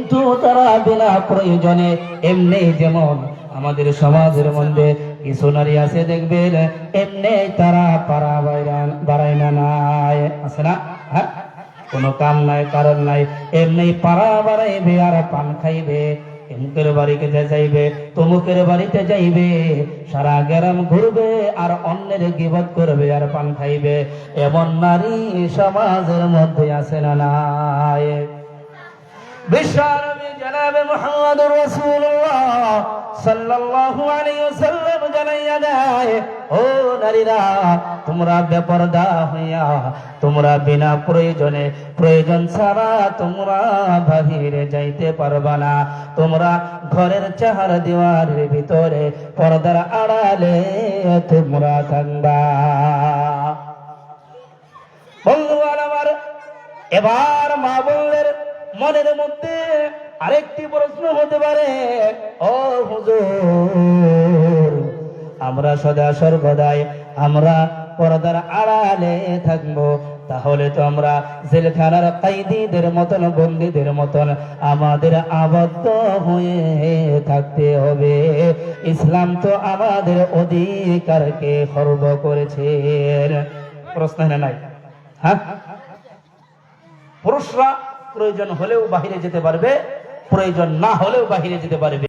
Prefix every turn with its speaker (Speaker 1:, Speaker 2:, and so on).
Speaker 1: কিন্তু তারা বিনা প্রয়োজনে এমনি, যেমন আমাদের সমাজের মধ্যে কিছু নারী আছে দেখবেন এমনি তারা পাড়া বাড়ায় না, নাই আছে না? হ্যাঁ, কোনো কাম নাই, কারণ নাই, এমনি পাড়া বাড়াইবে আর পান খাইবে, এমুকের বাড়িতে যাইবে, তমুকের বাড়িতে যাইবে, সারা গ্রাম ঘুরবে আর অন্যের গীবত করবে আর পান খাইবে। এমন নারী সমাজের মধ্যে আছে না নাই? বিশ্বনবী জনাবে মুহাম্মদুর রাসূলুল্লাহ সাল্লাল্লাহু আলাইহি ওয়াসাল্লাম জানাইয়া দেয়, ও নারীরা, তোমরা বেপরদা হইয়া তোমরা বিনা প্রয়োজনে, প্রয়োজন ছাড়া তোমরা বাহিরে যাইতে পারবা না। তোমরা ঘরের চার দেওয়ালের ভিতরে পর্দার আড়ালে তোমরা থাকবা। বন্ধুগণ আমার, এবার মা বললেন মনের মধ্যে আরেকটি প্রশ্ন হতে পারে, ও হুজুর, আমরা সদা সর্বদাই আমরা পর্দার আড়ালে থাকবো, তাহলে তো আমরা জেলখানার কয়েদিদের মতন, বন্দীদের মতন আমাদের আবদ্ধ হয়ে থাকতে হবে। ইসলাম তো আমাদের অধিকারকে খর্ব করেছে। প্রশ্ন নাই? হ্যাঁ, পুরুষরা প্রয়োজন হলেও বাহিরে যেতে পারবে, প্রয়োজন না হলেও বাহিরে যেতে পারবে।